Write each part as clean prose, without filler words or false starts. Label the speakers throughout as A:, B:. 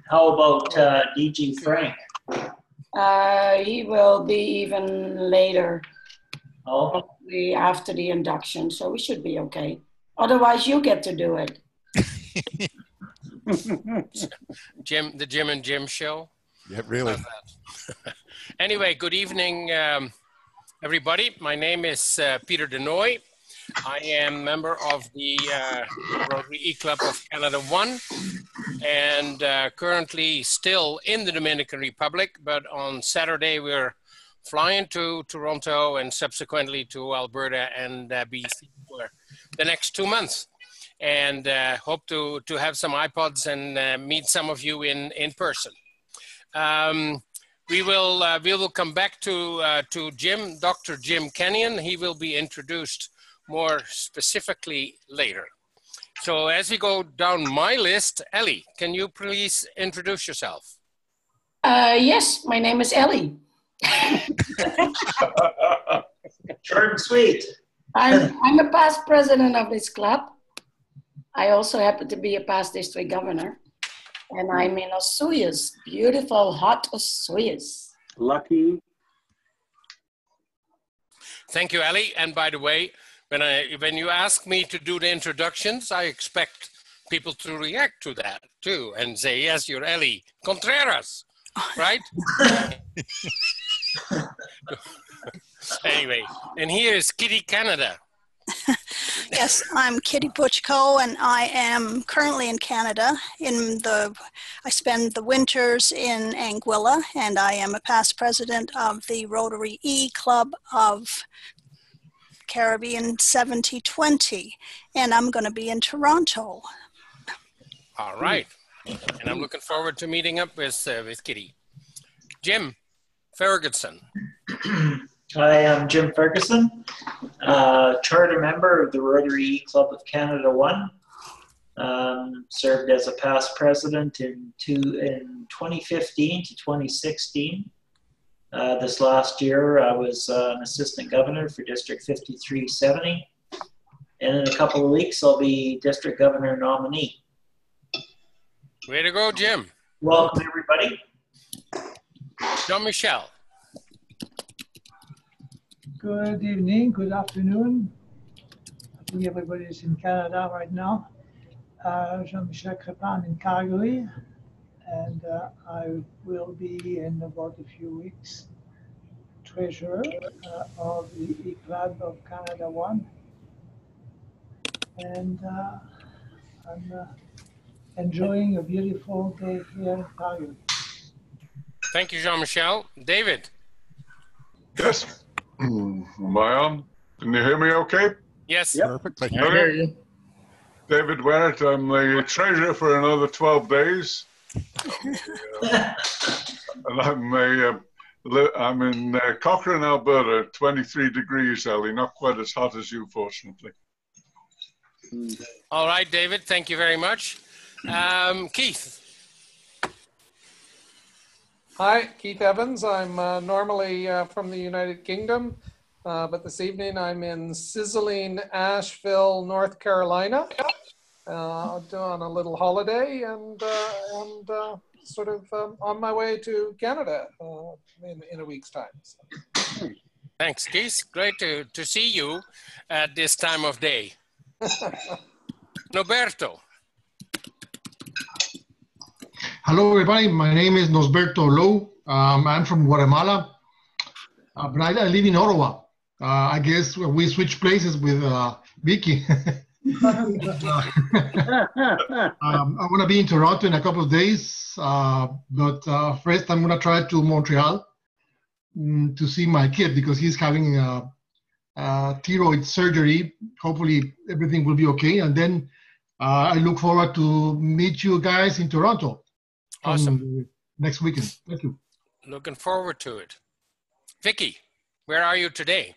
A: How about DG Frank?
B: He will be even later,
A: Oh,
B: probably after the induction, so we should be okay. Otherwise, you get to do it.
C: Jim, the Jim and Jim show.
D: Yeah, really.
C: Anyway, good evening, everybody. My name is Peter Denoy. I am member of the Rotary E-Club of Canada 1 and currently still in the Dominican Republic, but on Saturday we're flying to Toronto and subsequently to Alberta and BC for the next 2 months. And hope to have some iPods and meet some of you in person. We will come back to Jim, Dr. Jim Kenyon. He will be introduced more specifically later. So as we go down my list, Ellie, can you please introduce yourself?
B: Yes, my name is Ellie.
A: short and sweet.
B: I'm a past president of this club. I also happen to be a past district governor. And I'm in Osoyoos, beautiful, hot Osoyoos.
E: Lucky.
C: Thank you, Ellie. And by the way, when you ask me to do the introductions, I expect people to react to that too and say, yes, you're Ellie Contreras, right? Anyway, and here is Kitty Canada.
F: Yes, I'm Kitty Butchko, and I am currently in Canada. I spend the winters in Anguilla, and I am a past president of the Rotary E-Club of Caribbean 7020, and I'm going to be in Toronto.
C: All right, and I'm looking forward to meeting up with Kitty. Jim Ferguson.
A: I am Jim Ferguson, charter member of the Rotary E-Club of Canada 1. Served as a past president in 2015 to 2016. This last year, I was an assistant governor for District 5370. And in a couple of weeks, I'll be district governor nominee.
C: Way to go, Jim.
A: Welcome, everybody.
C: Jean-Michel.
G: Good evening, good afternoon. I think everybody is in Canada right now. Jean-Michel Crepin in Calgary, and I will be in about a few weeks treasurer of the E-Club of Canada 1. And I'm enjoying a beautiful day here in Calgary.
C: Thank you, Jean-Michel. David.
H: Yes. Am I on? Can you hear me okay?
C: Yes.
D: Yep. Perfectly.
E: I hear you.
H: David Wennett, I'm the treasurer for another 12 days. And I'm in Cochrane, Alberta, 23 degrees, Ellie. Not quite as hot as you, fortunately.
C: All right, David. Thank you very much. Keith.
I: Hi, Keith Evans. I'm normally from the United Kingdom, but this evening I'm in sizzling Asheville, North Carolina, on a little holiday and sort of on my way to Canada in a week's time. So.
C: Thanks, Keith. Great to see you at this time of day. Norberto.
J: Hello, everybody. My name is Norberto Lowe. I'm from Guatemala, but I live in Ottawa. I guess we switch places with Vicky. I'm going to be in Toronto in a couple of days, but first I'm going to try to Montreal to see my kid because he's having thyroid surgery. Hopefully everything will be okay. And then I look forward to meet you guys in Toronto.
C: Awesome.
J: Next weekend. Thank you.
C: Looking forward to it. Vicky, where are you today?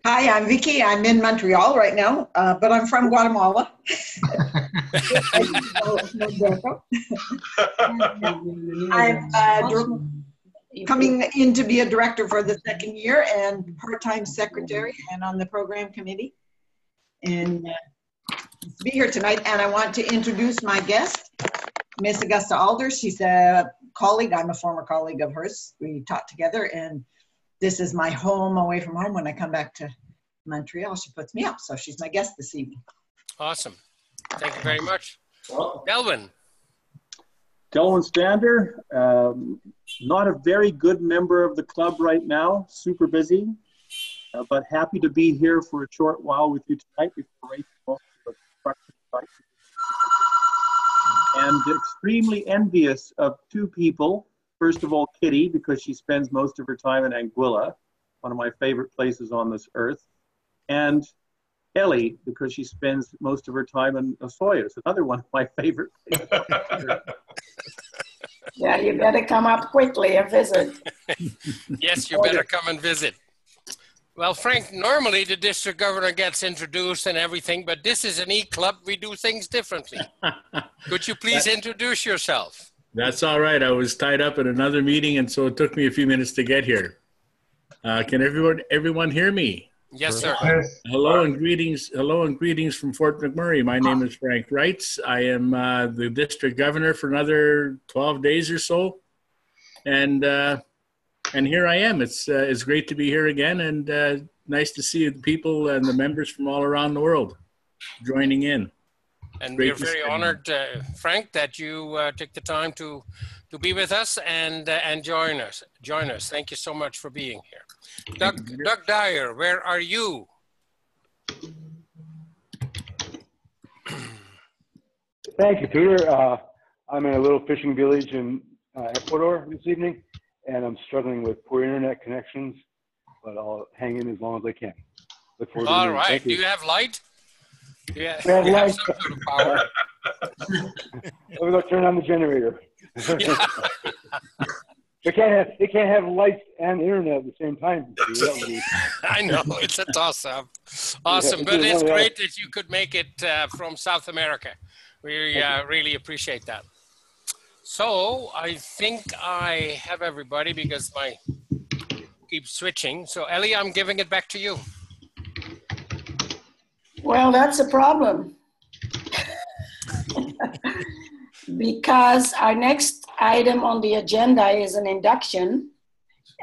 K: Hi, I'm Vicky. I'm in Montreal right now, but I'm from Guatemala. I'm coming in to be a director for the second year and part-time secretary and on the program committee. And to be here tonight, and I want to introduce my guest. Miss Augusta Alder. She's a colleague. I'm a former colleague of hers. We taught together, and this is my home away from home. When I come back to Montreal, she puts me up. So she's my guest this evening.
C: Awesome. Thank you very much. Delvin.
D: Delvin Stander, not a very good member of the club right now, super busy, but happy to be here for a short while with you tonight before Rachel goes to the and extremely envious of two people. First of all, Kitty, because she spends most of her time in Anguilla, one of my favorite places on this earth, and Ellie, because she spends most of her time in Osoyoos, another one of my favorite places on this earth.
B: Yeah, you better come up quickly and visit.
C: Yes, you better come and visit. Well, Frank, normally the district governor gets introduced and everything, but this is an E-Club. We do things differently. Could you please introduce yourself?
E: That's all right. I was tied up in another meeting, and so it took me a few minutes to get here. Can everyone hear me?
C: Yes, sir.
E: Hello and greetings. Hello and greetings from Fort McMurray. My name is Frank Reitz. I am the district governor for another 12 days or so, and here I am. It's great to be here again, and nice to see the people and the members from all around the world joining in.
C: And we're very honored, Frank, that you took the time to be with us and join us. Thank you so much for being here. Doug Dyer, where are you?
L: Thank you, Peter. I'm in a little fishing village in Ecuador this evening, and I'm struggling with poor internet connections, but I'll hang in as long as I can. Look forward to
C: all right. Do you have light? Yeah,
L: we have light.
C: Some sort of power.
L: Let me go turn on the generator. They can't have lights and internet at the same time.
C: I know, it's a toss-up. Awesome, but it's great that you could make it from South America. We really appreciate that. So I think I have everybody because I keep switching. So Ellie, I'm giving it back to you.
B: Well, that's a problem. Because our next item on the agenda is an induction,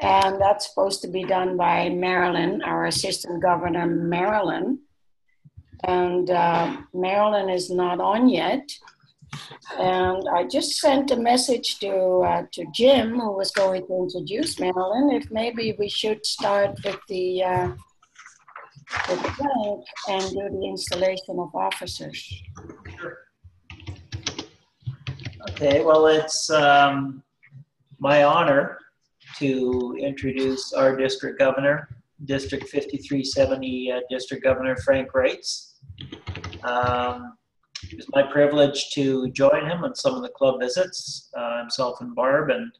B: and that's supposed to be done by Marilyn, our assistant governor, Marilyn. And Marilyn is not on yet. And I just sent a message to Jim, who was going to introduce Marilyn, if maybe we should start with the plank and do the installation of officers.
A: Sure. Okay, well, it's my honor to introduce our district governor, District 5370 District Governor Frank Reitz. It was my privilege to join him on some of the club visits, himself and Barb, and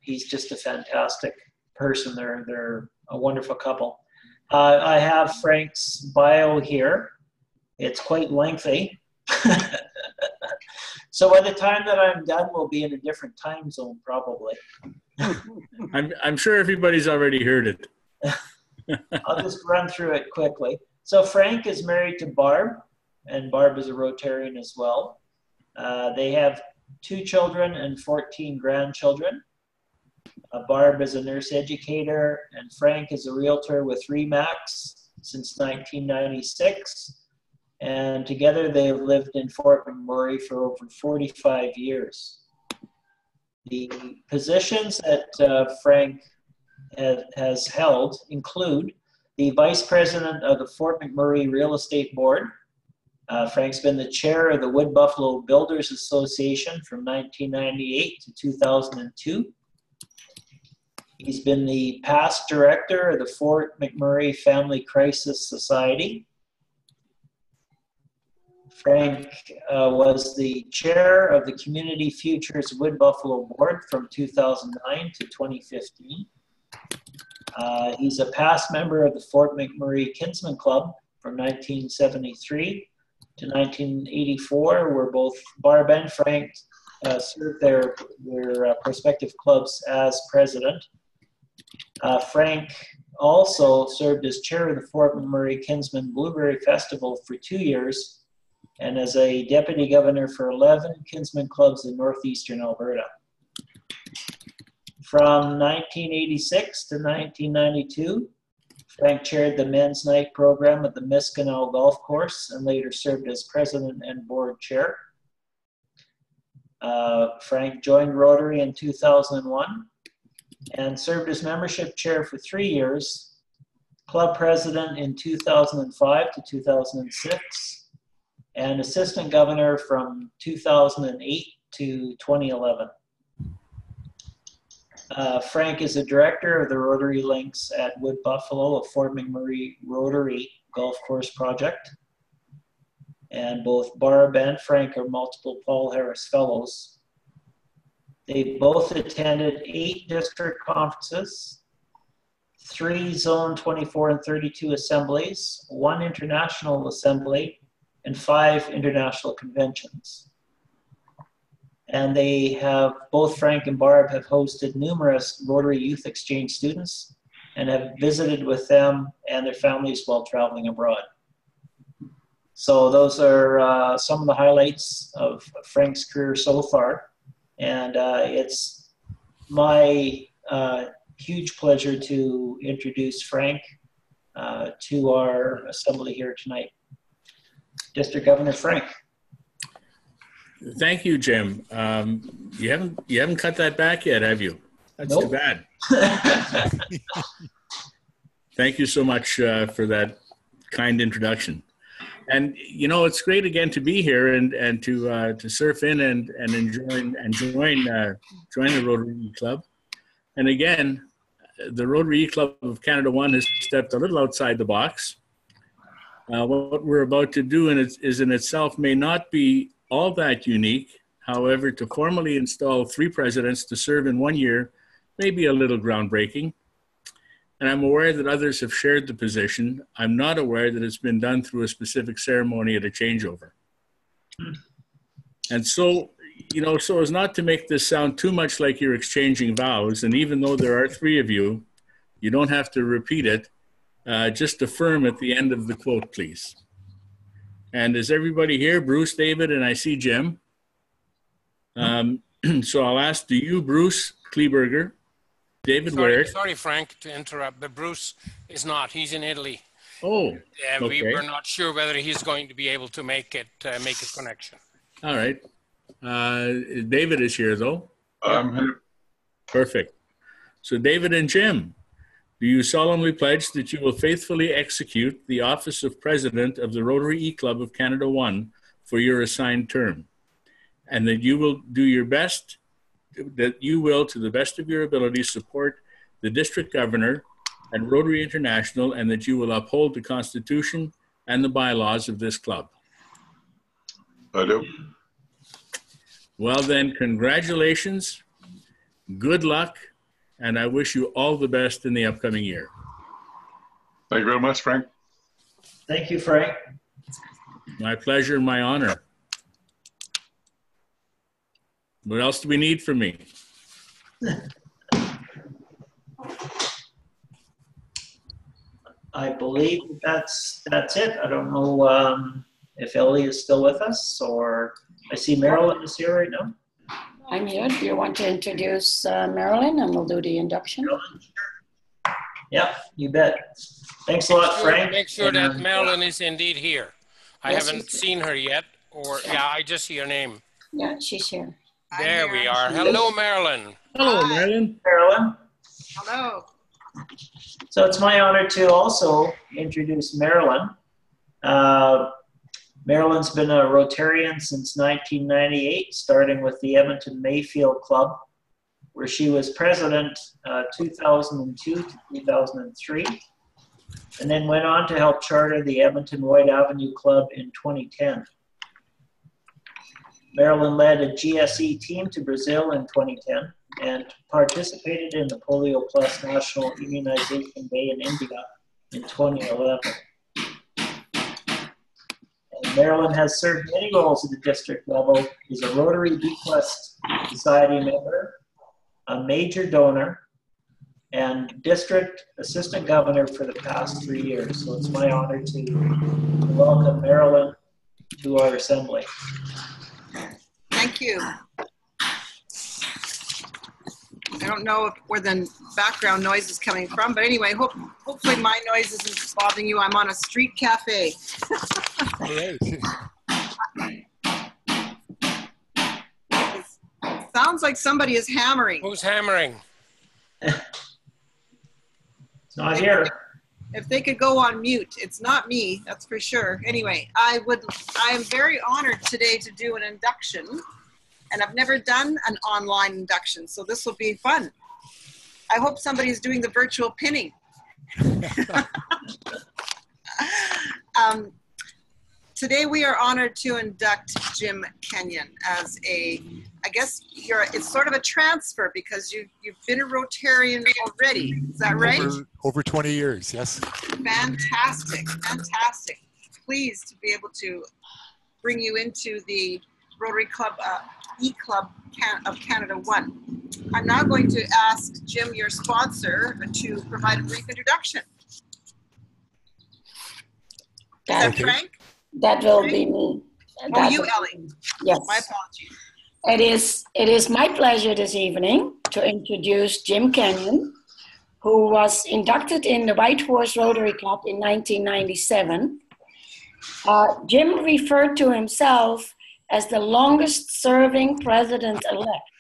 A: he's just a fantastic person. They're a wonderful couple. I have Frank's bio here. It's quite lengthy. So by the time that I'm done, we'll be in a different time zone, probably.
E: I'm sure everybody's already heard it.
A: I'll just run through it quickly. So Frank is married to Barb, and Barb is a Rotarian as well. They have 2 children and 14 grandchildren. Barb is a nurse educator, and Frank is a realtor with RE/MAX since 1996. And together they have lived in Fort McMurray for over 45 years. The positions that Frank has held include the Vice President of the Fort McMurray Real Estate Board. Frank's been the chair of the Wood Buffalo Builders Association from 1998 to 2002. He's been the past director of the Fort McMurray Family Crisis Society. Frank was the chair of the Community Futures Wood Buffalo Board from 2009 to 2015. He's a past member of the Fort McMurray Kinsman Club from 1973 to 1984, where both Barb and Frank served their respective clubs as president. Frank also served as chair of the Fort McMurray Kinsman Blueberry Festival for 2 years, and as a deputy governor for 11 kinsmen clubs in northeastern Alberta. From 1986 to 1992, Frank chaired the men's night program at the Miscanal Golf Course and later served as president and board chair. Frank joined Rotary in 2001 and served as membership chair for 3 years, club president in 2005 to 2006, and assistant governor from 2008 to 2011. Frank is a director of the Rotary Links at Wood Buffalo, a Fort McMurray Rotary Golf Course project. And both Barb and Frank are multiple Paul Harris Fellows. They both attended 8 district conferences, 3 Zone 24 and 32 assemblies, 1 international assembly, and 5 international conventions. And they have, both Frank and Barb have hosted numerous Rotary Youth Exchange students and have visited with them and their families while traveling abroad. So those are some of the highlights of Frank's career so far. And it's my huge pleasure to introduce Frank to our assembly here tonight. District Governor Frank.
E: Thank you, Jim. You haven't cut that back yet, have you? That's nope. Too bad. Thank you so much for that kind introduction. And you know, it's great again to be here and to surf in and join the Rotary Club. And again, the Rotary Club of Canada 1 has stepped a little outside the box. What we're about to do is in itself may not be all that unique. However, to formally install 3 presidents to serve in 1 year may be a little groundbreaking. And I'm aware that others have shared the position. I'm not aware that it's been done through a specific ceremony at a changeover. And so, you know, so as not to make this sound too much like you're exchanging vows, and even though there are 3 of you, you don't have to repeat it. Just affirm at the end of the quote, please. And is everybody here? Bruce, David, and I see Jim. So I'll ask, do you, Bruce Kleberger, David Ware?
C: Sorry, Frank, to interrupt, but Bruce is not. He's in Italy.
E: Oh,
C: and
E: okay.
C: We're not sure whether he's going to be able to make a connection.
E: All right. David is here, though.
H: I'm here.
E: Perfect. So David and Jim, do you solemnly pledge that you will faithfully execute the office of President of the Rotary Club of Canada 1 for your assigned term, and that you will do your best, that you will, to the best of your ability, support the District Governor and Rotary International, and that you will uphold the Constitution and the bylaws of this club?
H: I do.
E: Well then, congratulations, good luck, and I wish you all the best in the upcoming year.
H: Thank you very much, Frank.
A: Thank you, Frank.
E: My pleasure, my honor. What else do we need from me?
A: I believe that's it. I don't know if Ellie is still with us, or I see Marilyn is here right now.
B: I'm here. Do you want to introduce Marilyn, and we'll do the induction?
A: Yeah, you bet. Thanks a lot, Frank.
C: Make sure that Marilyn is indeed here. I haven't seen her yet, or yeah, I just see her name.
B: Yeah, she's here.
C: There we are. Hello, Marilyn.
E: Hello, Marilyn.
A: Marilyn.
M: Hello.
A: So it's my honor to also introduce Marilyn. Marilyn's been a Rotarian since 1998, starting with the Edmonton Mayfield Club, where she was president 2002 to 2003, and then went on to help charter the Edmonton White Avenue Club in 2010. Marilyn led a GSE team to Brazil in 2010 and participated in the Polio Plus National Immunization Day in India in 2011. Marilyn has served many roles at the district level. She's a Rotary Bequest Society member, a major donor, and district assistant governor for the past 3 years. So it's my honor to welcome Marilyn to our assembly.
M: Thank you. I don't know where the background noise is coming from, but anyway, hopefully my noise isn't bothering you. I'm on a street cafe.
N: All right.
M: It sounds like somebody is hammering.
C: Who's hammering?
A: It's not here.
M: If they could go on mute. It's not me, that's for sure. Anyway, I am very honored today to do an induction, and I've never done an online induction, so this will be fun. I hope somebody's doing the virtual pinning. Today we are honored to induct Jim Kenyon as I guess it's sort of a transfer because you've been a Rotarian already. Is that right?
N: Over 20 years, yes.
M: Fantastic, fantastic. Pleased to be able to bring you into the Rotary Club, E-Club of Canada 1. I'm now going to ask Jim, your sponsor, to provide a brief introduction. Is that Frank?
B: That will be me.
M: Oh, you, Ellie.
B: Yes.
M: My apologies.
B: It is my pleasure this evening to introduce Jim Kenyon, who was inducted in the White Horse Rotary Club in 1997. Jim referred to himself as the longest serving president-elect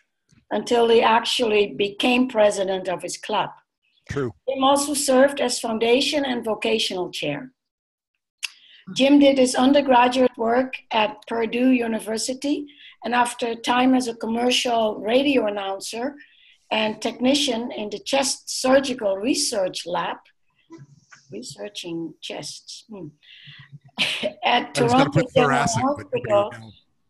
B: until he actually became president of his club.
N: True.
B: Jim also served as foundation and vocational chair. Jim did his undergraduate work at Purdue University, and after a time as a commercial radio announcer and technician in the chest surgical research lab, researching chests, at Toronto General Hospital,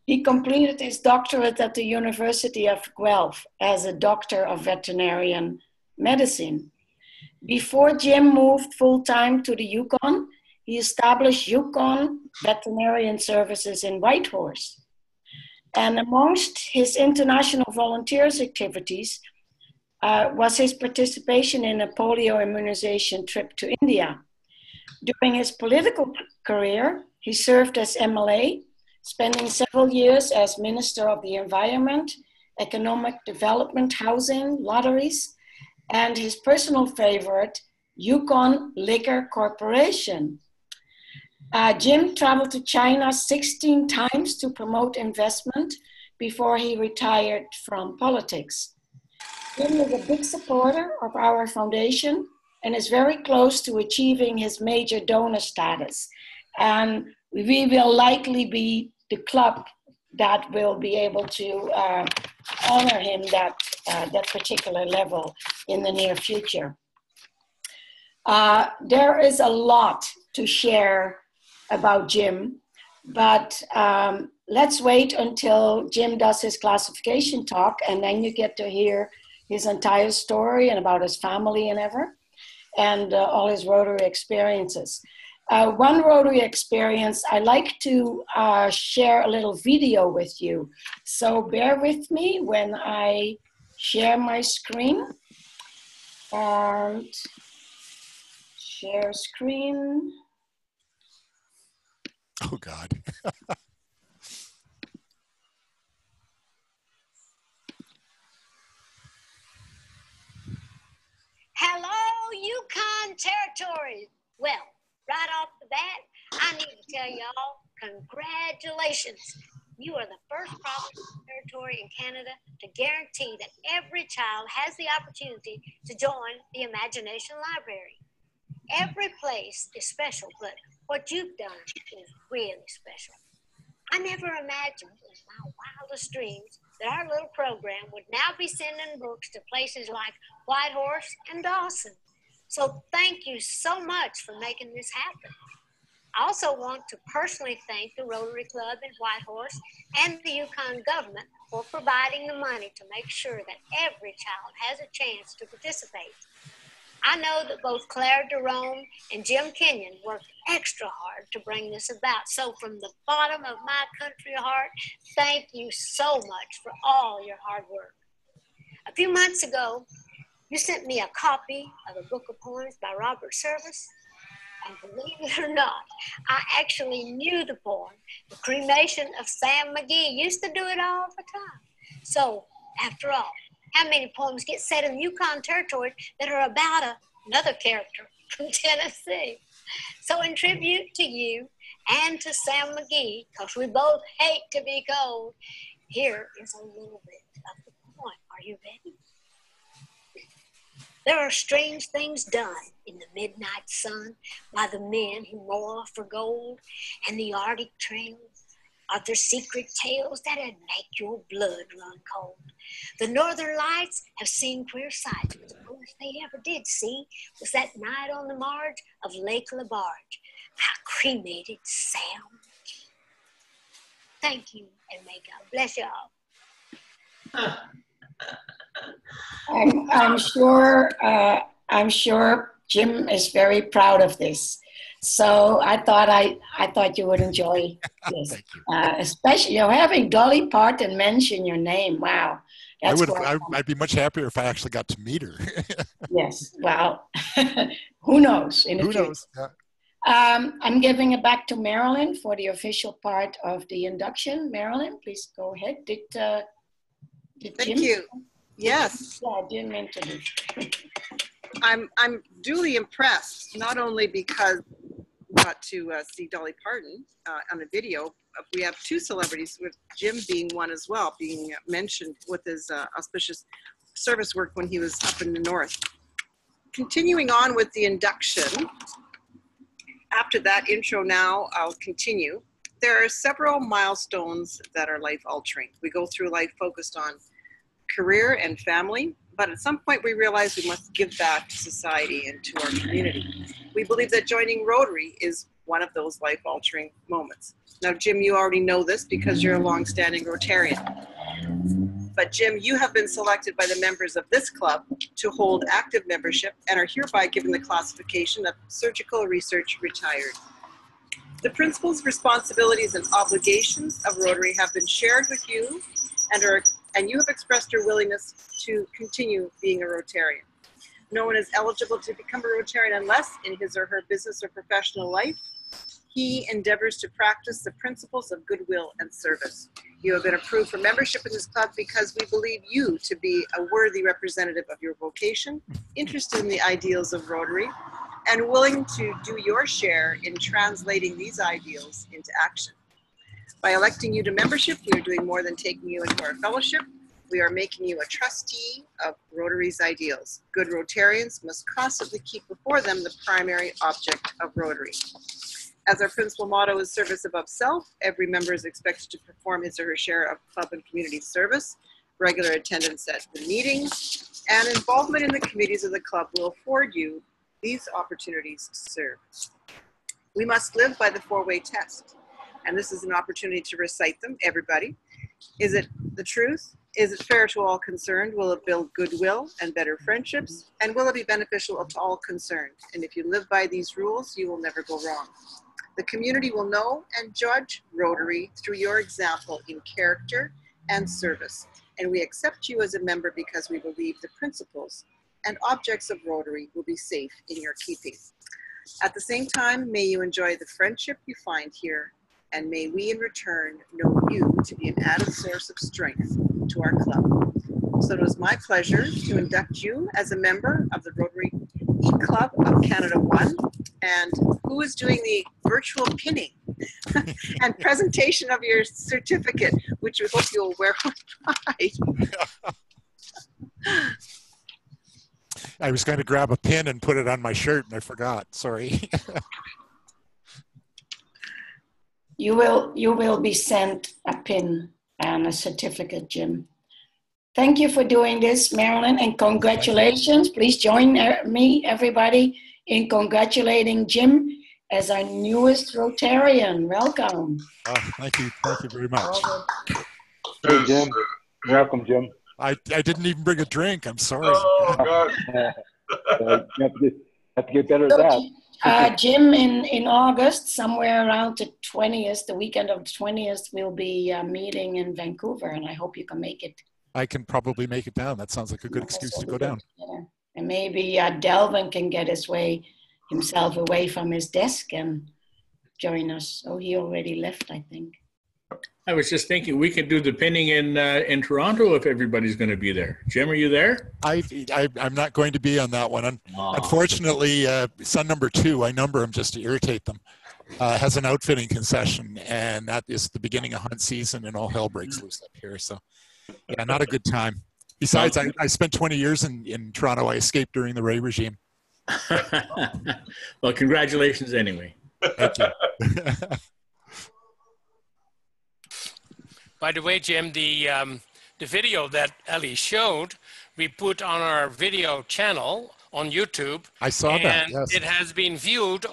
B: he completed his doctorate at the University of Guelph as a doctor of veterinarian medicine. Before Jim moved full-time to the Yukon, he established Yukon Veterinarian Services in Whitehorse. And amongst his international volunteers activities was his participation in a polio immunization trip to India. During his political career, he served as MLA, spending several years as Minister of the Environment, Economic Development, Housing, Lotteries, and his personal favorite, Yukon Liquor Corporation. Jim traveled to China 16 times to promote investment before he retired from politics. Jim is a big supporter of our foundation and is very close to achieving his major donor status. And we will likely be the club that will be able to honor him that particular level in the near future. There is a lot to share about Jim, but let's wait until Jim does his classification talk, and then you get to hear his entire story and about his family and all his Rotary experiences. One Rotary experience, I like to share a little video with you. So bear with me when I share my screen. And share screen.
N: Oh, God.
O: Hello, Yukon Territory. Well, right off the bat, I need to tell y'all, congratulations. You are the first province or territory in Canada to guarantee that every child has the opportunity to join the Imagination Library. Every place is special, but what you've done is really special. I never imagined in my wildest dreams that our little program would now be sending books to places like Whitehorse and Dawson. So thank you so much for making this happen. I also want to personally thank the Rotary Club in Whitehorse and the Yukon government for providing the money to make sure that every child has a chance to participate. I know that both Claire Jerome and Jim Kenyon worked extra hard to bring this about. So from the bottom of my country heart, thank you so much for all your hard work. A few months ago, you sent me a copy of a book of poems by Robert Service. And believe it or not, I actually knew the poem. The cremation of Sam McGee used to do it all the time. So, after all, how many poems get said in the Yukon Territory that are about another character from Tennessee? So in tribute to you and to Sam McGee, because we both hate to be cold, here is a little bit of the poem. Are you ready? There are strange things done in the midnight sun by the men who roar for gold, and the Arctic trails are their secret tales that'd make your blood run cold. The Northern Lights have seen queer sights, but the most they ever did see was that night on the marge of Lake LaBarge. I cremated Sam. Thank you, and may God bless y'all.
B: I'm sure Jim is very proud of this. So I thought you would enjoy this, especially having Dolly Parton mention your name. Wow,
N: I'd be much happier if I actually got to meet her.
B: Yes, well, who knows?
N: Who knows? Yeah.
B: I'm giving it back to Marilyn for the official part of the induction. Marilyn, please go ahead. Did
M: Thank
B: Jim?
M: you. Yes.
B: Yeah, Jim introduced.
M: I'm duly impressed, not only because we got to see Dolly Parton on the video. We have two celebrities, with Jim being one as well, being mentioned with his auspicious service work when he was up in the north. Continuing on with the induction, after that intro now, I'll continue. There are several milestones that are life-altering. We go through life focused on career and family, but at some point we realize we must give back to society and to our community. We believe that joining Rotary is one of those life-altering moments. Now, Jim, you already know this because you're a long-standing Rotarian. But Jim, you have been selected by the members of this club to hold active membership and are hereby given the classification of surgical research retired. The principles, responsibilities, and obligations of Rotary have been shared with you, and you have expressed your willingness to continue being a Rotarian. No one is eligible to become a Rotarian unless, in his or her business or professional life, he endeavors to practice the principles of goodwill and service. You have been approved for membership in this club because we believe you to be a worthy representative of your vocation, interested in the ideals of Rotary, and willing to do your share in translating these ideals into action. By electing you to membership, we are doing more than taking you into our fellowship. We are making you a trustee of Rotary's ideals. Good Rotarians must constantly keep before them the primary object of Rotary. As our principal motto is service above self, every member is expected to perform his or her share of club and community service. Regular attendance at the meetings and involvement in the committees of the club will afford you these opportunities to serve. We must live by the four-way test, and this is an opportunity to recite them, everybody. Is it the truth? Is it fair to all concerned? Will it build goodwill and better friendships? And will it be beneficial to all concerned? And if you live by these rules, you will never go wrong. The community will know and judge Rotary through your example in character and service. And we accept you as a member because we believe the principles and objects of Rotary will be safe in your keeping. At the same time, may you enjoy the friendship you find here, and may we in return know you to be an added source of strength to our club. So it was my pleasure to induct you as a member of the Rotary E-Club of Canada 1, and who is doing the virtual pinning and presentation of your certificate, which we hope you'll wear with pride.
N: I was going to grab a pin and put it on my shirt and I forgot, sorry.
B: You will be sent a pin and a certificate, Jim. Thank you for doing this, Marilyn, and congratulations. Please join me, everybody, in congratulating Jim as our newest Rotarian. Welcome.
N: Oh, thank you very much.
L: Hey, Jim. Welcome, Jim.
N: I didn't even bring a drink. I'm sorry.
H: Oh, God.
L: You have to get better at that.
B: Jim, in August, somewhere around the 20th, the weekend of the 20th, we'll be meeting in Vancouver, and I hope you can make it.
N: I can probably make it down. That sounds like a good excuse to go down.
B: Yeah. And maybe Delvin can get his way himself away from his desk and join us. Oh, he already left, I think.
E: I was just thinking we could do the pinning in Toronto if everybody's going to be there. Jim, are you there?
N: I'm not going to be on that one. Unfortunately, son number 2, I number him just to irritate them, has an outfitting concession, and that is the beginning of hunt season, and all hell breaks loose up here. So, yeah, not a good time. Besides, I spent 20 years in Toronto. I escaped during the Ray regime.
E: Well, congratulations anyway.
N: Thank you.
C: By the way, Jim, the video that Ellie showed, we put on our video channel on YouTube.
N: I saw that,
C: and
N: yes.
C: it has been viewed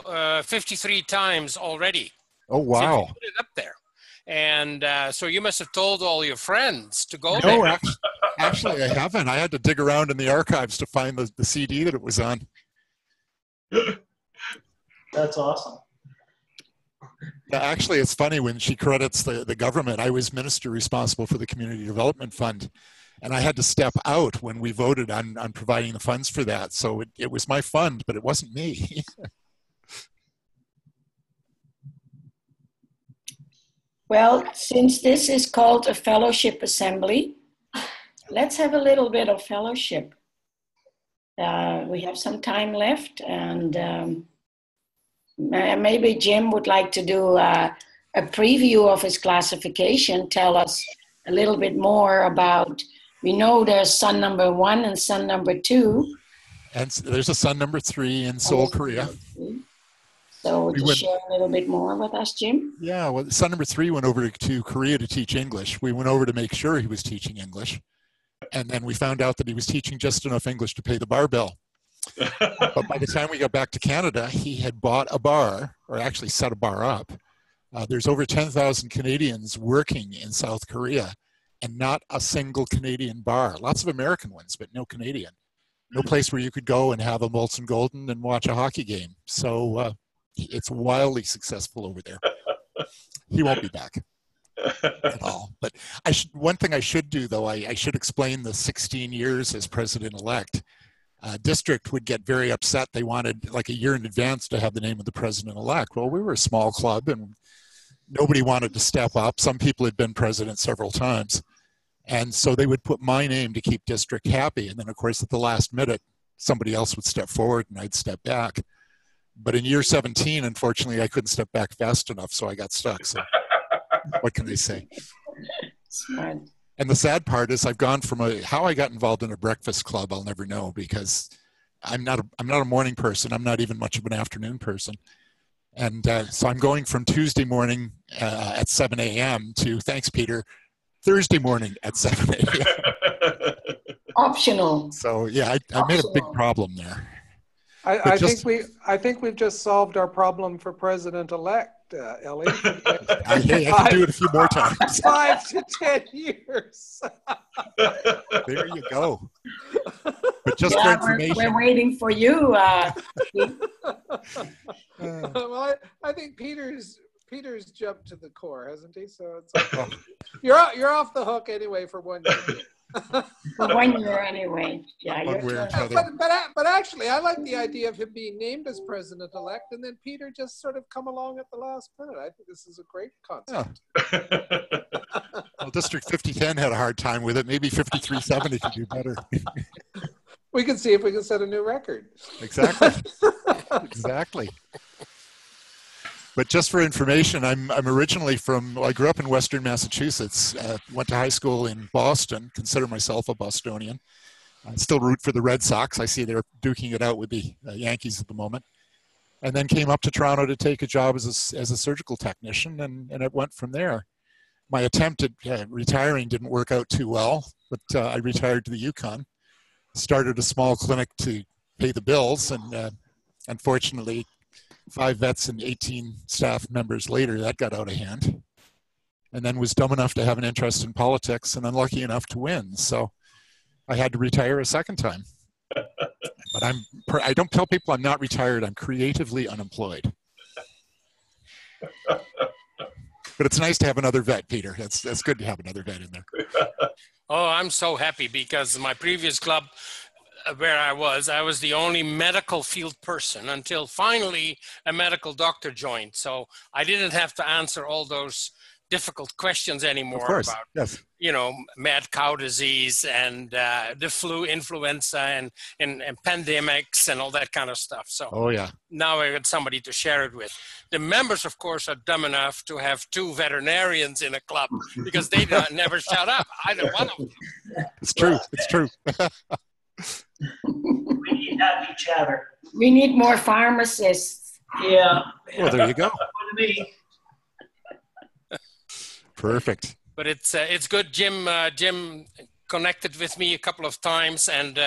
C: 53 times already.
N: Oh, wow.
C: Since we put it up there. And so you must have told all your friends to go
N: No,
C: there.
N: actually, I haven't. I had to dig around in the archives to find the CD that it was on.
A: That's awesome.
N: Yeah, actually, it's funny when she credits the government. I was minister responsible for the Community Development Fund, and I had to step out when we voted on providing the funds for that. So it was my fund, but it wasn't me.
B: Well, since this is called a fellowship assembly, let's have a little bit of fellowship. We have some time left, and maybe Jim would like to do a preview of his classification, tell us a little bit more about, we know there's son number 1 and son number 2.
N: And there's a son number 3 in Seoul, Korea.
B: So would you share a little bit more with us, Jim?
N: Yeah, well, son number 3 went over to Korea to teach English. We went over to make sure he was teaching English. And then we found out that he was teaching just enough English to pay the bar bill. But by the time we got back to Canada, he had bought a bar, or actually set a bar up. There's over 10,000 Canadians working in South Korea, and not a single Canadian bar. Lots of American ones, but no Canadian. No place where you could go and have a Molson Golden and watch a hockey game. So it's wildly successful over there. He won't be back at all. But one thing I should do, though, I should explain the 16 years as president-elect. District would get very upset. They wanted like a year in advance to have the name of the president-elect. Well, we were a small club and nobody wanted to step up. Some people had been president several times. And so they would put my name to keep district happy. And then, of course, at the last minute, somebody else would step forward and I'd step back. But in year 17, unfortunately, I couldn't step back fast enough, so I got stuck. So what can they say?
B: Smart.
N: And the sad part is I've gone from how I got involved in a breakfast club, I'll never know, because I'm not a morning person. I'm not even much of an afternoon person. And so I'm going from Tuesday morning at 7 a.m. to, thanks, Peter, Thursday morning at 7 a.m.
B: Optional.
N: So yeah, I made a big problem there.
I: I think we've just solved our problem for president-elect, Ellie.
N: Hey, I can do it a few more times.
I: 5 to 10 years.
N: There you go. But just
B: yeah,
N: for information,
B: we're waiting for you.
I: Well, I think Peter's jumped to the core, hasn't he? So it's okay. You're off the hook anyway for 1 year.
B: For 1 year anyway. Yeah.
I: But actually, I like the idea of him being named as president-elect, and then Peter just sort of come along at the last minute. I think this is a great concept.
N: Yeah. Well, District 5010 had a hard time with it. Maybe 5370 could do better.
I: We can see if we can set a new record.
N: Exactly. Exactly. But just for information, I'm originally I grew up in Western Massachusetts, went to high school in Boston, consider myself a Bostonian. I still root for the Red Sox. I see they're duking it out with the Yankees at the moment. And then came up to Toronto to take a job as a surgical technician, and it went from there. My attempt at retiring didn't work out too well, but I retired to the Yukon, started a small clinic to pay the bills, and unfortunately, 5 vets and 18 staff members later, that got out of hand. And then was dumb enough to have an interest in politics and unlucky enough to win. So I had to retire a second time. But I don't tell people I'm not retired. I'm creatively unemployed. But it's nice to have another vet, Peter. That's good to have another vet in there.
C: Oh, I'm so happy because my previous club, where I was the only medical field person until finally a medical doctor joined. So I didn't have to answer all those difficult questions anymore
N: Of course,
C: about,
N: yes.
C: you know, mad cow disease and the flu, influenza, and pandemics and all that kind of stuff. So
N: Oh, yeah.
C: now I got somebody to share it with. The members, of course, are dumb enough to have 2 veterinarians in a club because they never shut up, either one of them.
N: It's true. It's true.
A: We need happy chatter.
B: We need more pharmacists.
A: Yeah.
N: Well, there you go.
A: Me.
N: Perfect.
C: But it's good. Jim connected with me a couple of times, and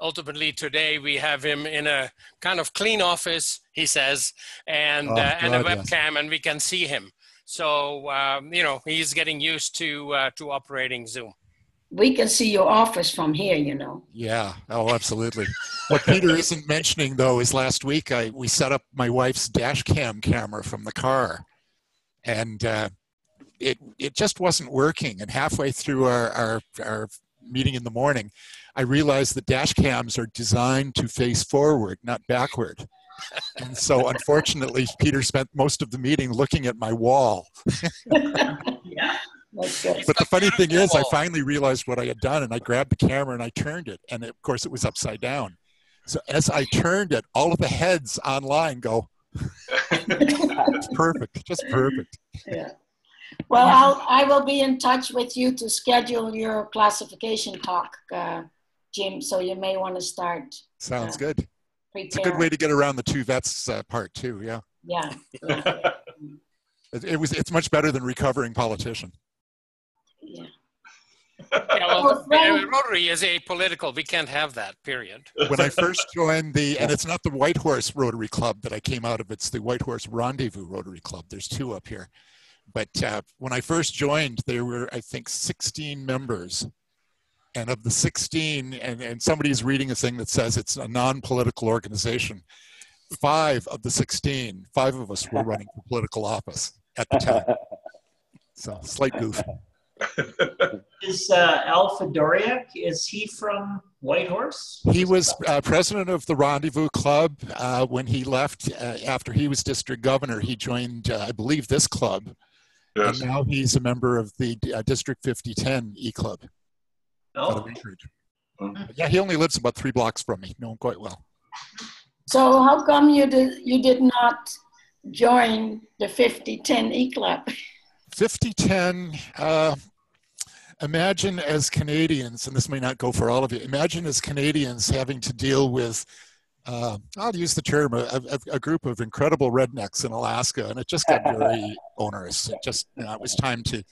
C: ultimately today we have him in a kind of clean office, he says, and a webcam, and we can see him. So you know, he's getting used to operating Zoom.
B: We can see your office from here, you know.
N: Yeah. Oh, absolutely. What Peter isn't mentioning, though, is last week we set up my wife's dash cam camera from the car, and it just wasn't working. And halfway through our meeting in the morning, I realized that dash cams are designed to face forward, not backward. And so, unfortunately, Peter spent most of the meeting looking at my wall.
B: Yeah, that's good.
N: But the funny thing is, I finally realized what I had done, and I grabbed the camera and I turned it, and of course it was upside down. So as I turned it, all of the heads online go, it's perfect, just perfect.
B: Yeah. Well, I will be in touch with you to schedule your classification talk, Jim, so you may want to start.
N: Sounds good.
B: Prepare.
N: It's a good way to get around the 2 vets part too, yeah.
B: Yeah.
N: It's much better than recovering politician.
B: Yeah.
C: Yeah, well, Rotary is apolitical. We can't have that, period.
N: When I first joined and it's not the White Horse Rotary Club that I came out of, it's the White Horse Rendezvous Rotary Club. There's 2 up here. But when I first joined, there were, I think, 16 members. And of the 16, and somebody's reading a thing that says it's a non-political organization, 5 of the 16, 5 of us were running for political office at the time. So, slight goof.
A: Is Alpha Doriak, is he from Whitehorse?
N: He was president of the Rendezvous Club. When he left, after he was district governor, he joined, I believe, this club. Yes. And now he's a member of the District 5010 E-Club.
A: Oh.
N: Yeah, he only lives about 3 blocks from me. Know him quite well.
B: So how come you did not join the 5010 E-Club?
N: 5010, imagine as Canadians, and this may not go for all of you, imagine as Canadians having to deal with, I'll use the term, a group of incredible rednecks in Alaska, and it just got very onerous. It just, it was time to,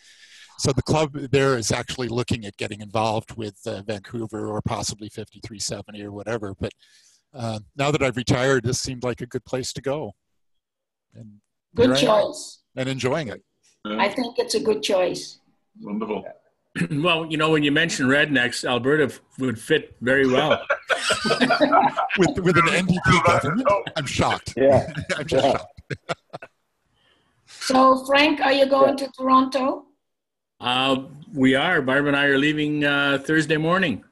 N: so the club there is actually looking at getting involved with Vancouver or possibly 5370 or whatever, but now that I've retired, this seemed like a good place to go. And
B: good choice.
N: And enjoying it.
B: I think it's a good choice.
H: Wonderful.
E: Well, you know, when you mention rednecks, Alberta would fit very well.
N: with an NDP government? I'm shocked.
L: Yeah.
N: I'm just shocked.
B: So, Frank, are you going to Toronto?
E: We are. Barb and I are leaving Thursday morning.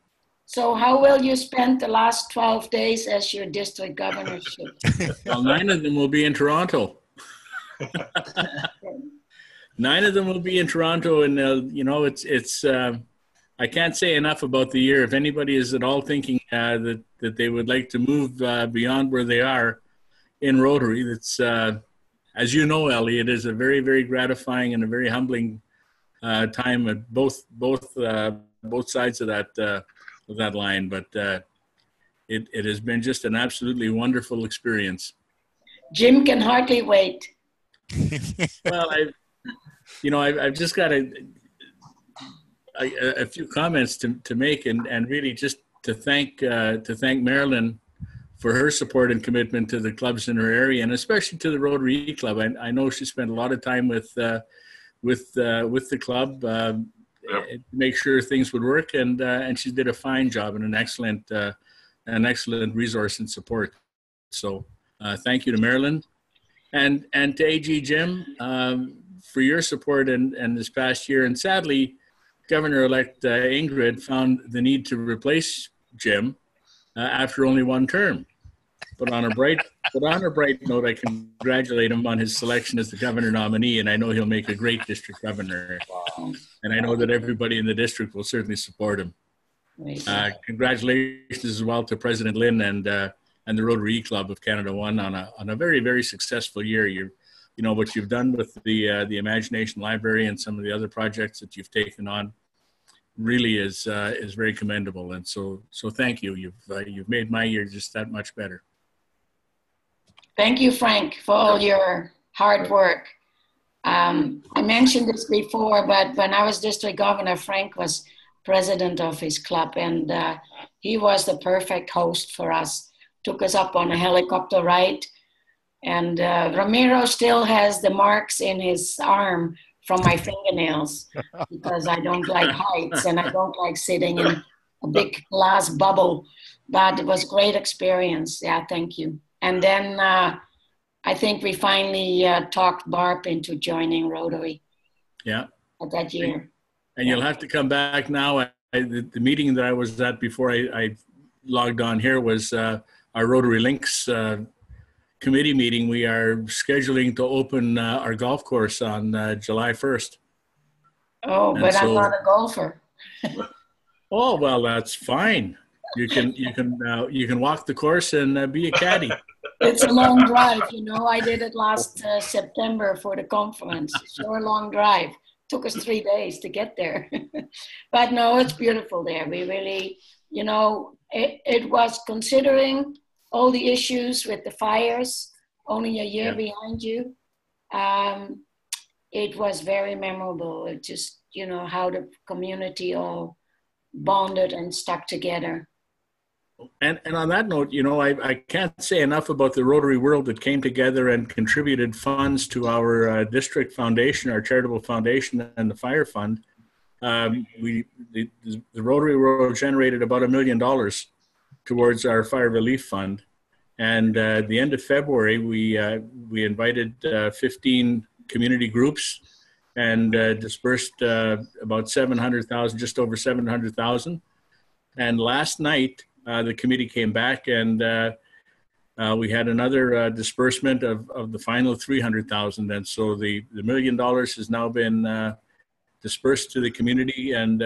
B: So how will you spend the last 12 days as your district governorship?
E: Well, 9 of them will be in Toronto. 9 of them will be in Toronto, and you know, it's. I can't say enough about the year. If anybody is at all thinking that they would like to move beyond where they are in Rotary, that's as you know, Ellie, it is a very, very gratifying and a very humbling time at both sides of that line. But it has been just an absolutely wonderful experience.
B: Jim can hardly wait.
E: Well, I've just got a few comments to make, and really just to thank Marilyn for her support and commitment to the clubs in her area, and especially to the Rotary Club. I know she spent a lot of time with the club to make sure things would work, and she did a fine job and an excellent resource and support. So thank you to Marilyn, and to AG Jim for your support and this past year. And sadly, Governor-elect Ingrid found the need to replace Jim after only one term. But on a bright note, I congratulate him on his selection as the governor nominee, and I know he'll make a great district governor. And I know that everybody in the district will certainly support him. Congratulations as well to President Lynn and the Rotary Club of Canada One on a very, very successful year. You know what you've done with the Imagination Library and some of the other projects that you've taken on really is very commendable. And so thank you. You've made my year just that much better.
B: Thank you, Frank, for all your hard work. I mentioned this before, but when I was district governor, Frank was president of his club, and he was the perfect host for us. Took us up on a helicopter ride, and Ramiro still has the marks in his arm from my fingernails because I don't like heights and I don't like sitting in a big glass bubble, but it was a great experience. Yeah, thank you. And then I think we finally talked Barb into joining Rotary.
E: Yeah.
B: At that year.
E: And you'll have to come back now. The meeting that I was at before I logged on here was our Rotary Links committee meeting. We are scheduling to open our golf course on July 1st.
B: Oh, but I'm not a golfer.
E: Oh, well, that's fine. You can walk the course and be a caddy.
B: It's a long drive, you know. I did it last September for the conference. Sure, long drive. Took us 3 days to get there. But no, it's beautiful there. We really, you know, it was considering all the issues with the fires, only a year behind you. It was very memorable. It just, you know, how the community all bonded and stuck together.
E: And on that note, you know, I can't say enough about the Rotary world that came together and contributed funds to our district foundation, our charitable foundation, and the fire fund. The Rotary world generated about $1 million towards our fire relief fund. And at the end of February, we invited 15 community groups and dispersed about 700,000, just over 700,000. And last night, the committee came back and we had another disbursement of the final 300,000. And so the $1 million has now been dispersed to the community and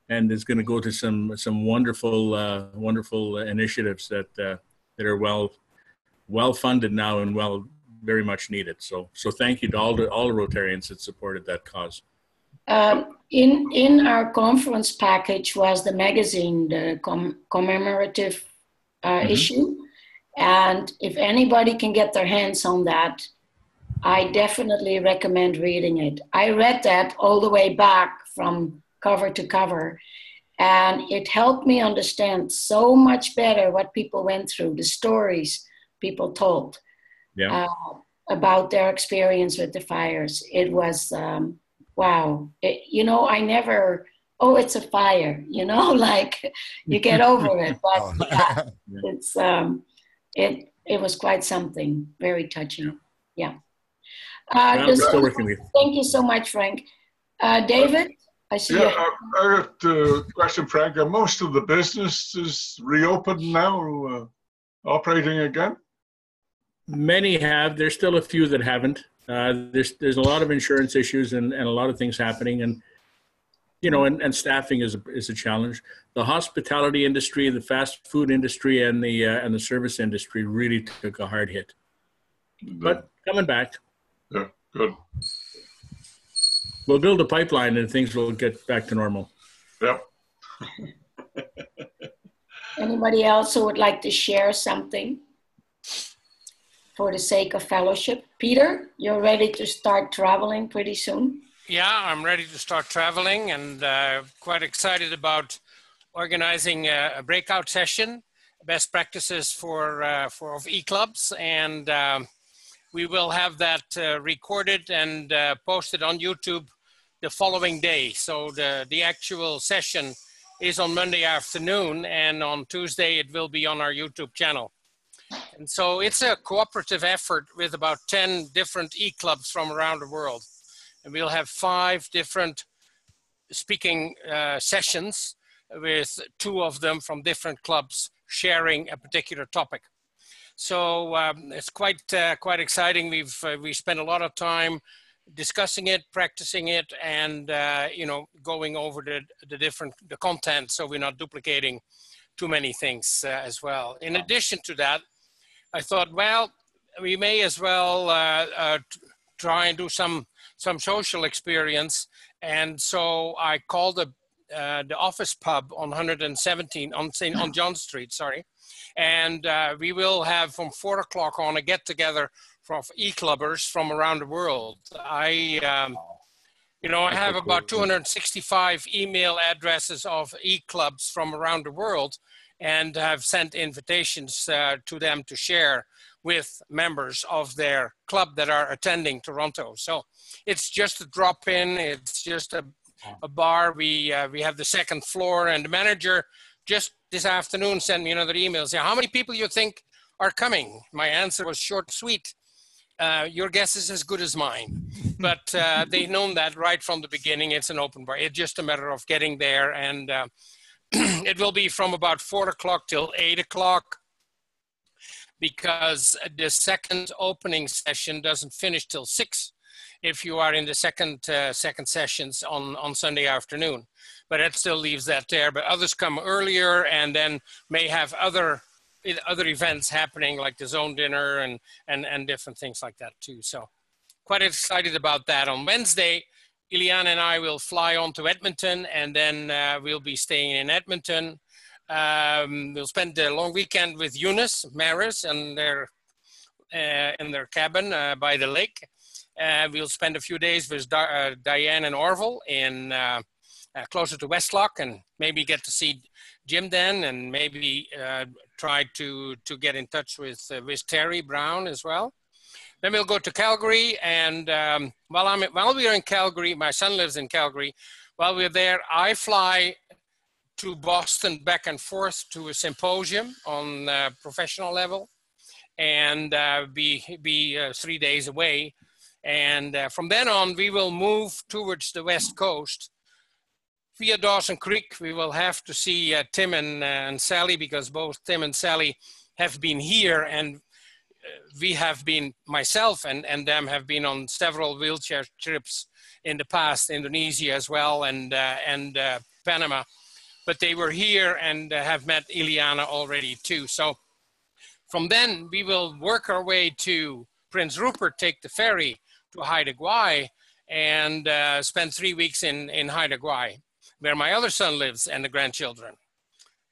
E: is going to go to some wonderful, wonderful initiatives that are well funded now and very much needed. So thank you to all the Rotarians that supported that cause.
B: In our conference package was the magazine, the commemorative issue. And if anybody can get their hands on that, I definitely recommend reading it. I read that all the way back from cover to cover, and it helped me understand so much better what people went through, the stories people told about their experience with the fires. It was, wow. You know, I never, oh, it's a fire, you know, like you get over it. But yeah, it was quite something, very touching. Yeah.
E: We're still working with you.
B: Thank you so much, Frank. David, I see you.
H: I got a question, Frank. Are most of the businesses reopened now, operating again?
E: Many have. There's still a few that haven't. There's a lot of insurance issues and a lot of things happening, and you know, and staffing is a challenge. The hospitality industry, the fast food industry, and the service industry really took a hard hit, but coming back.
H: Yeah, good.
E: We'll build a pipeline and things will get back to normal.
H: Yep.
B: Anybody else who would like to share something for the sake of fellowship? Peter, you're ready to start traveling pretty soon?
C: Yeah, I'm ready to start traveling and quite excited about organizing a breakout session, best practices for e-clubs, and we will have that recorded and posted on YouTube the following day. So the actual session is on Monday afternoon, and on Tuesday it will be on our YouTube channel. And so it's a cooperative effort with about 10 different e-clubs from around the world. And we'll have 5 different speaking sessions with 2 of them from different clubs sharing a particular topic. So it's quite exciting. We spent a lot of time discussing it, practicing it, and you know, going over the content, so we're not duplicating too many things as well. In addition to that, I thought, well, we may as well try and do some social experience, and so I called the office pub on 117 on John Street, sorry, and we will have from 4 o'clock on a get together of e-clubbers from around the world. You know, I have about 265 email addresses of e-clubs from around the world, and have sent invitations to them to share with members of their club that are attending Toronto. So it's just a drop-in, it's just a bar. We have the second floor, and the manager just this afternoon sent me another email saying, how many people you think are coming? My answer was short and sweet. Your guess is as good as mine. But they've known that right from the beginning. It's an open bar. It's just a matter of getting there, and it will be from about 4 o'clock till 8 o'clock, because the second opening session doesn't finish till 6 if you are in the second sessions on Sunday afternoon. But it still leaves that there. But others come earlier and then may have other events happening, like the zone dinner and different things like that too. So quite excited about that. On Wednesday, Ileana and I will fly on to Edmonton, and then we'll be staying in Edmonton. We'll spend the long weekend with Eunice, Maris, and in their cabin by the lake. We'll spend a few days with Diane and Orville in closer to Westlock, and maybe get to see Jim then, and maybe try to get in touch with Terry Brown as well. Then we'll go to Calgary, and while we are in Calgary, my son lives in Calgary. While we're there, I fly to Boston back and forth to a symposium on professional level, and be 3 days away. And from then on, we will move towards the West Coast. Via Dawson Creek, we will have to see Tim and Sally, because both Tim and Sally have been here, and we have been, myself and them have been on several wheelchair trips in the past, Indonesia as well, and Panama. But they were here and have met Ileana already too. So from then, we will work our way to Prince Rupert, take the ferry to Haida Gwaii, and spend 3 weeks in Haida Gwaii, where my other son lives and the grandchildren.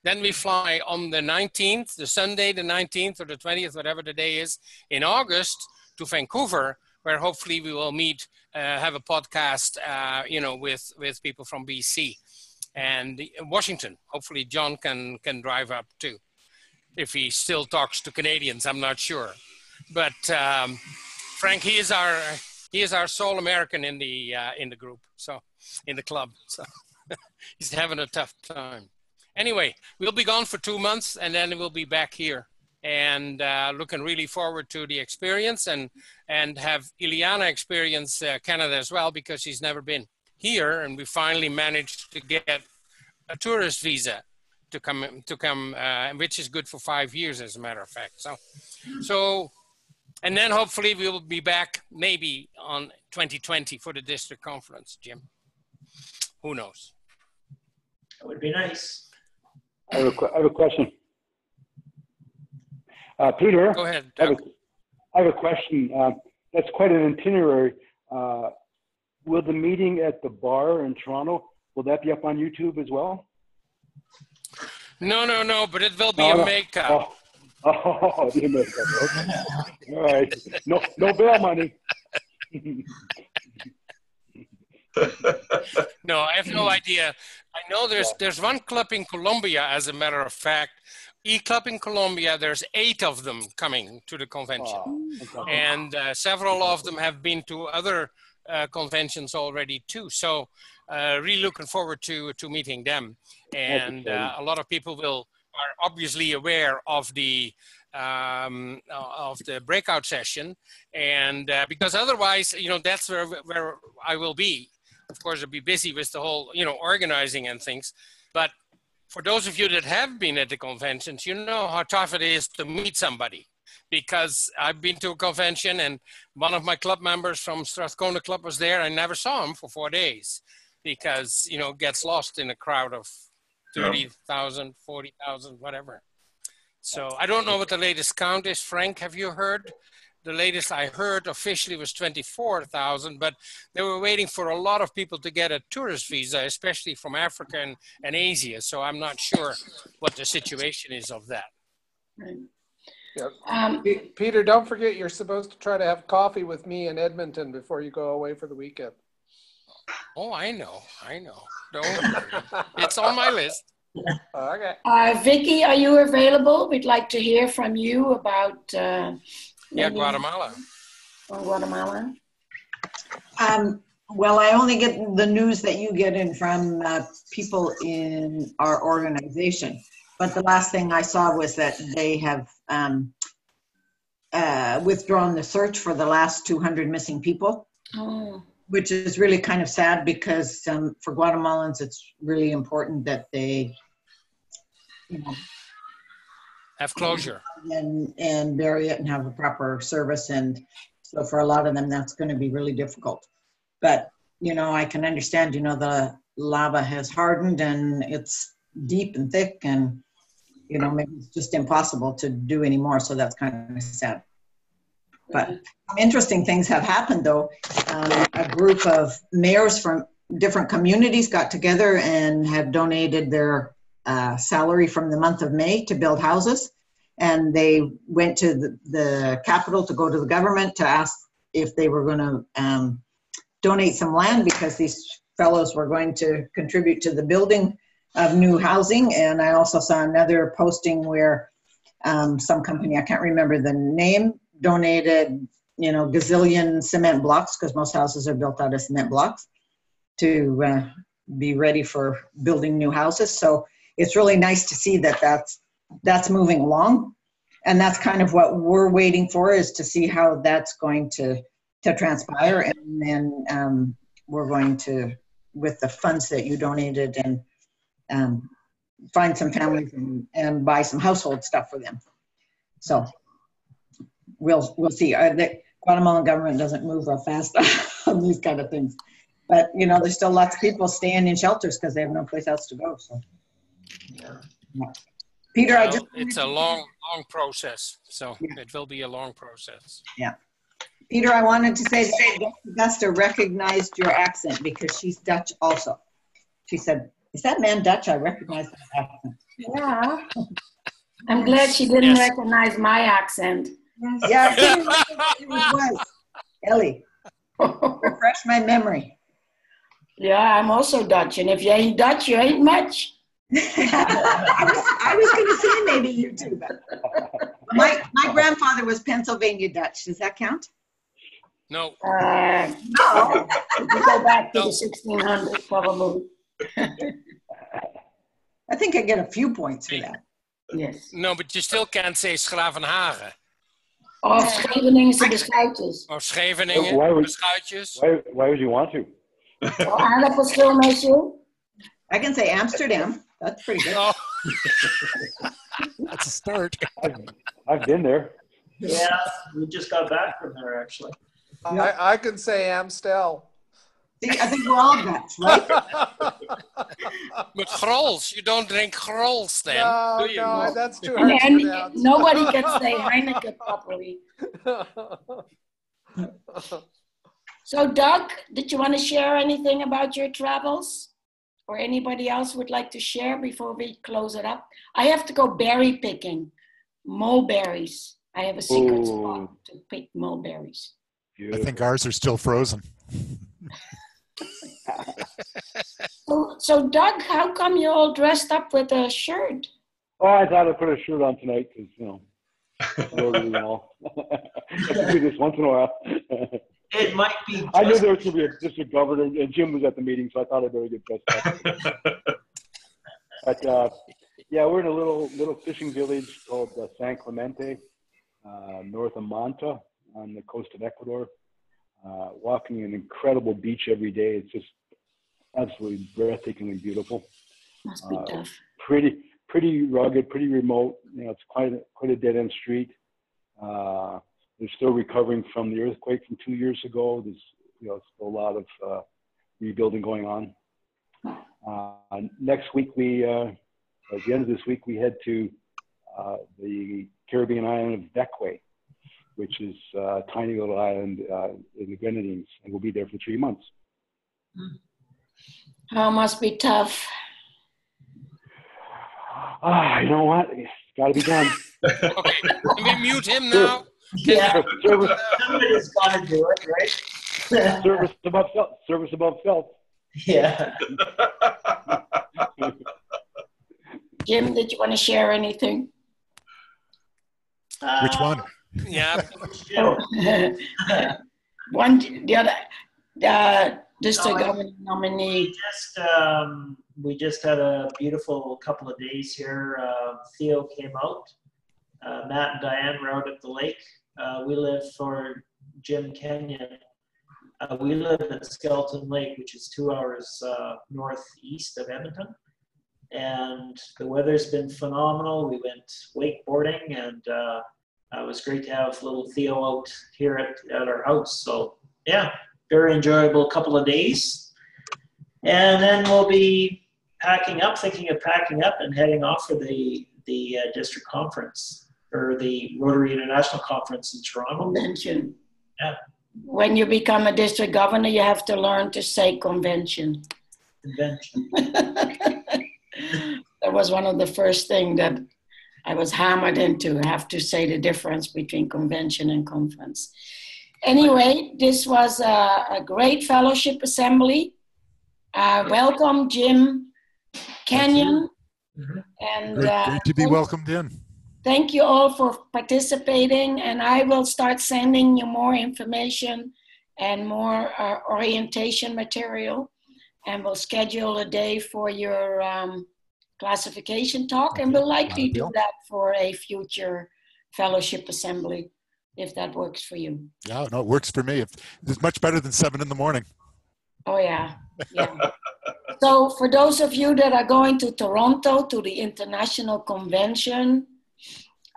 C: Then we fly on the 19th, the Sunday, the 19th or the 20th, whatever the day is, in August to Vancouver, where hopefully we will meet, have a podcast, you know, with people from BC and Washington. Hopefully John can drive up too. If he still talks to Canadians, I'm not sure. But Frank, he is our sole American in the group, so in the club. So he's having a tough time. Anyway, we'll be gone for 2 months, and then we'll be back here, and looking really forward to the experience, and have Ileana experience Canada as well, because she's never been here, and we finally managed to get a tourist visa to come, which is good for 5 years, as a matter of fact. So, and then hopefully we will be back maybe on 2020 for the district conference, Jim. Who knows?
A: That would be nice.
L: I have a question. Peter,
C: go ahead.
L: I have a question. That's quite an itinerary. Will the meeting at the bar in Toronto, will that be up on YouTube as well?
C: No, but it will be a makeup.
L: Oh, the makeup. Okay. All right. No bail money.
C: No, I have no idea. I know there's one club in Colombia, as a matter of fact. E-Club in Colombia, there's 8 of them coming to the convention. And several of them have been to other conventions already too. So really looking forward to meeting them. And a lot of people are obviously aware of the breakout session. And because otherwise, you know, that's where I will be. Of course, I'll be busy with the whole, you know, organizing and things. But for those of you that have been at the conventions, you know how tough it is to meet somebody. Because I've been to a convention and one of my club members from Strathcona Club was there. I never saw him for 4 days because, you know, gets lost in a crowd of 30,000, 40,000, whatever. So I don't know what the latest count is. Frank, have you heard? The latest I heard officially was 24,000, but they were waiting for a lot of people to get a tourist visa, especially from Africa and Asia. So I'm not sure what the situation is of that.
B: Right.
I: Yeah. Peter, don't forget you're supposed to try to have coffee with me in Edmonton before you go away for the weekend.
C: Oh, I know. Don't worry. It's on my list.
I: Okay.
B: Vicky, are you available? We'd like to hear from you about
C: Guatemala.
B: Guatemala.
K: Well, I only get the news that you get in from people in our organization. But the last thing I saw was that they have withdrawn the search for the last 200 missing people, which is really kind of sad because for Guatemalans, it's really important that they, you know,
C: have closure
K: and bury it and have a proper service. And so for a lot of them, that's going to be really difficult. But, you know, I can understand, you know, the lava has hardened and it's deep and thick and, you know, maybe it's just impossible to do anymore. So that's kind of sad. But interesting things have happened, though. A group of mayors from different communities got together and have donated their salary from the month of May to build houses. And they went to the capital to go to the government to ask if they were going to donate some land because these fellows were going to contribute to the building of new housing. And I also saw another posting where some company, I can't remember the name, donated, you know, gazillion cement blocks, because most houses are built out of cement blocks, to be ready for building new houses. So it's really nice to see that that's moving along. And that's kind of what we're waiting for, is to see how that's going to transpire. And then we're going to, with the funds that you donated, and find some families and buy some household stuff for them. So we'll see. The Guatemalan government doesn't move real fast on these kind of things. But, you know, there's still lots of people staying in shelters because they have no place else to go. So, yeah. Peter,
C: well, it's a long process. So it will be a long process.
K: Yeah. Peter, I wanted to say that Augusta recognized your accent because she's Dutch also. She said, "Is that man Dutch? I recognize that accent."
B: Yeah. I'm glad she didn't recognize my accent.
K: Yeah, it was. Ellie, refresh my memory.
B: Yeah, I'm also Dutch, and if you ain't Dutch, you ain't much.
K: I was going to say maybe you too, but my grandfather was Pennsylvania Dutch. Does that count?
C: No.
K: No.
B: You go back to the 1600s, probably.
K: I think I get a few points for that.
B: Yes.
C: No, but you still can't say Schravenhagen.
B: Of Scheveningse beschuitjes.
C: Of Scheveningen, beschuitjes.
L: Why would you want to?
B: Aardappelschilmesje.
K: I can say Amsterdam. That's pretty good.
C: Oh.
N: That's a start.
L: I've been there.
A: Yeah, we just got back from there, actually.
I: I can say Amstel.
K: See, I think we're all Dutch, right?
C: But Grols, you don't drink Grols then,
I: No,
C: do you?
I: no, that's too hard to pronounce.
B: Nobody can say Heineken properly. So, Doug, did you want to share anything about your travels? Or anybody else would like to share before we close it up? I have to go berry picking, mulberries. I have a secret spot to pick mulberries.
N: I think ours are still frozen.
B: So, Doug, how come you're all dressed up with a shirt?
L: Oh, I thought I'd put a shirt on tonight because, you know, Rotary and all. I can do this once in a while.
A: It might be.
L: I knew there was going to be a district governor, and Jim was at the meeting, so I thought I'd better get dressed up. But yeah, we're in a little fishing village called San Clemente, north of Manta, on the coast of Ecuador. Walking an incredible beach every day. It's just absolutely breathtakingly beautiful.
B: Must be tough.
L: pretty rugged, pretty remote. You know, it's quite a dead-end street. They're still recovering from the earthquake from 2 years ago. There's still a lot of rebuilding going on. Next week, at the end of this week, we head to the Caribbean island of Bequia, which is a tiny little island in the Grenadines, and we'll be there for 3 months.
B: Oh, must be tough.
L: You know what? It's got to be done.
C: Okay, let me mute him now.
A: Yeah, somebody's got to do it, right?
L: Service above self. Service above self.
A: Yeah.
B: Jim, did you want to share anything?
N: Which one?
C: Yeah.
B: The district governor nominee.
A: We just had a beautiful couple of days here. Theo came out. Matt and Diane were out at the lake. We live for Jim Kenyon. We live at Skeleton Lake, which is 2 hours northeast of Edmonton. And the weather's been phenomenal. We went wakeboarding, and it was great to have little Theo out here at our house. So yeah, very enjoyable couple of days. And then we'll be thinking of packing up and heading off for the district conference, or the Rotary International Conference in Toronto.
B: Convention.
A: Yeah.
B: When you become a district governor, you have to learn to say convention.
A: Convention.
B: That was one of the first things that I was hammered into, have to say the difference between convention and conference. Anyway, this was a great fellowship assembly. Welcome, Jim Kenyon. And
N: great to be welcomed in.
B: Thank you all for participating, and I will start sending you more information and more orientation material, and we'll schedule a day for your classification talk, and we'll likely do that for a future fellowship assembly, if that works for you.
N: Yeah, no, it works for me. It's much better than 7 in the morning.
B: Oh, yeah. So for those of you that are going to Toronto to the International Convention,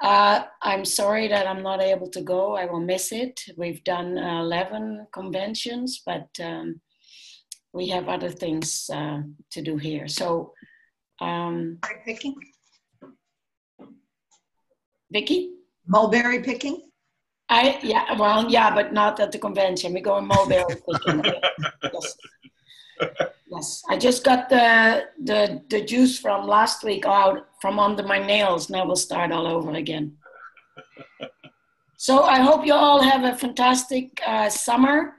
B: I'm sorry that I'm not able to go. I will miss it. We've done 11 conventions, but we have other things to do here. So,
K: picking?
B: Vicky?
K: Mulberry picking?
B: Yeah, but not at the convention. We're going mulberry picking. Yes, I just got the juice from last week out from under my nails. Now we'll start all over again. So I hope you all have a fantastic summer,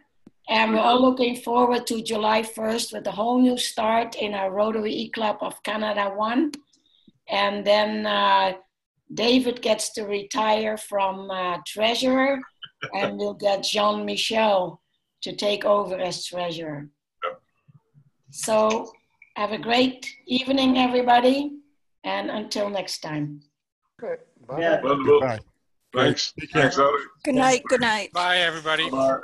B: and we're all looking forward to July 1st with a whole new start in our Rotary E-Club of Canada 1. And then David gets to retire from treasurer, and we'll get Jean-Michel to take over as treasurer. So have a great evening, everybody, and until next time.
I: Okay. Bye.
A: Yeah.
H: Wonderful. Thanks.
N: Take care.
H: Thanks, Ali.
F: Good night. Good night.
C: Bye, everybody.
A: Bye.